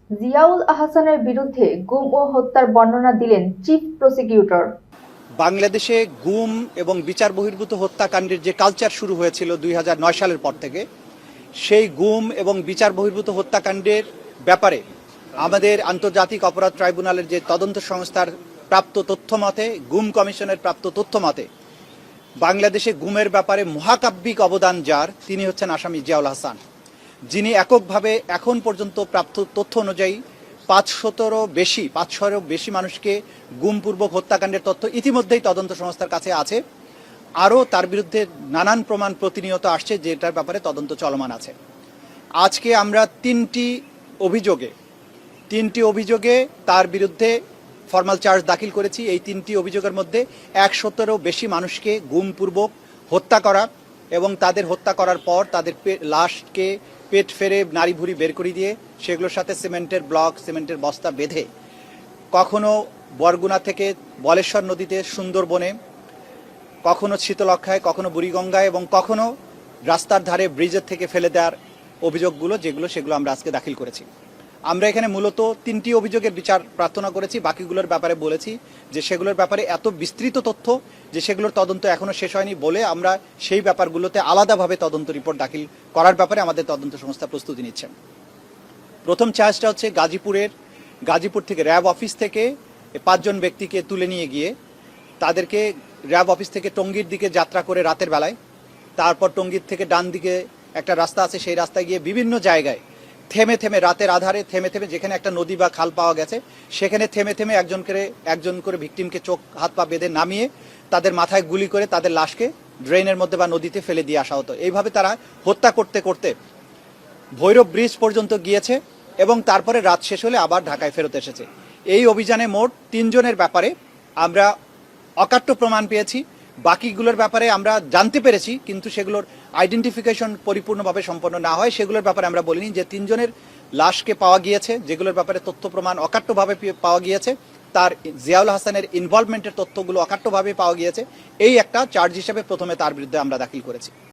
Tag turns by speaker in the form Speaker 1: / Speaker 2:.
Speaker 1: জিয়াউল আহসানের বিরুদ্ধে গুম ও হত্যার বর্ণনা দিলেন চিফ প্রসিকিউটর।
Speaker 2: বাংলাদেশে গুম এবং বিচার বহির্ভূত হত্যাকাণ্ডের যে কালচার শুরু হয়েছিল 2009 সালের পর থেকে, সেই গুম এবং বিচার বহির্ভূত হত্যাকাণ্ডের ব্যাপারে আমাদের আন্তর্জাতিক অপরাধ ট্রাইব্যুনালের যে তদন্ত সংস্থার প্রাপ্ত তথ্য মতে, গুম কমিশনের প্রাপ্ত তথ্য মতে, বাংলাদেশে গুমের ব্যাপারে মহাকাব্যিক অবদান যার, তিনি হচ্ছেন আসামি জিয়াউল হাসান, যিনি এককভাবে এখন পর্যন্ত প্রাপ্ত তথ্য অনুযায়ী 500-এরও বেশি মানুষকে গুমপূর্বক হত্যাকাণ্ডের তথ্য ইতিমধ্যেই তদন্ত সংস্থার কাছে আছে। আরও তার বিরুদ্ধে নানান প্রমাণ প্রতিনিয়ত আসছে, যেটার ব্যাপারে তদন্ত চলমান আছে। আজকে আমরা তিনটি অভিযোগে তার বিরুদ্ধে ফর্মাল চার্জ দাখিল করেছি। এই তিনটি অভিযোগের মধ্যে 100-এরও বেশি মানুষকে গুমপূর্বক হত্যা করা এবং তাদের হত্যা করার পর তাদের লাশকে পেট ফেরে নাড়ি ভুড়ি বের করে দিয়ে সেগুলোর সাথে সিমেন্টের ব্লক, সিমেন্টের বস্তা বেঁধে কখনো বরগুনা থেকে বলেশ্বর নদীতে সুন্দরবনে, কখনো শীতলক্ষায়, কখনো বুড়িগঙ্গায় এবং কখনো রাস্তার ধারে ব্রিজের থেকে ফেলে দেওয়ার অভিযোগগুলো সেগুলো আমরা আজকে দাখিল করেছি। আমরা এখানে মূলত তিনটি অভিযোগের বিচার প্রার্থনা করেছি। বাকিগুলোর ব্যাপারে বলেছি যে সেগুলোর ব্যাপারে এত বিস্তৃত তথ্য যে সেগুলোর তদন্ত এখনো শেষ হয়নি বলে আমরা সেই ব্যাপারগুলোতে আলাদাভাবে তদন্ত রিপোর্ট দাখিল করার ব্যাপারে আমাদের তদন্ত সংস্থা প্রস্তুতি নিচ্ছেন। প্রথম চার্জটা হচ্ছে গাজীপুর থেকে র্যাব অফিস থেকে 5 জন ব্যক্তিকে তুলে নিয়ে গিয়ে তাদেরকে র্যাব অফিস থেকে টঙ্গীর দিকে যাত্রা করে রাতের বেলায়, তারপর টঙ্গীর থেকে ডান দিকে একটা রাস্তা আছে, সেই রাস্তায় গিয়ে বিভিন্ন জায়গায় থেমে রাতের আধারে থেমে যেখানে একটা নদী বা খাল পাওয়া গেছে সেখানে থেমে একজন করে ভিকটিমকে চোখ হাত পা বেঁধে নামিয়ে তাদের মাথায় গুলি করে তাদের লাশকে ড্রেনের মধ্যে বা নদীতে ফেলে দিয়ে আসা হতো। এইভাবে তারা হত্যা করতে করতে ভৈরব ব্রিজ পর্যন্ত গিয়েছে এবং তারপরে রাত শেষ হলে আবার ঢাকায় ফেরত এসেছে। এই অভিযানে মোট 3 জনের ব্যাপারে আমরা অকাট্য প্রমাণ পেয়েছি। বাকিগুলোর ব্যাপারে আমরা জানতে পেরেছি, কিন্তু সেগুলোর আইডেন্টিফিকেশন পরিপূর্ণভাবে সম্পন্ন না হয় সেগুলোর ব্যাপারে আমরা বলিনি। যে 3 জনের লাশকে পাওয়া গিয়েছে, যেগুলোর ব্যাপারে তথ্য প্রমাণ অকাট্যভাবে পাওয়া গিয়েছে, তার জিয়াউল হাসানের ইনভলভমেন্টের তথ্যগুলো অকাট্যভাবে পাওয়া গিয়েছে, এই একটা চার্জ হিসেবে প্রথমে তার বিরুদ্ধে আমরা দাখিল করেছি।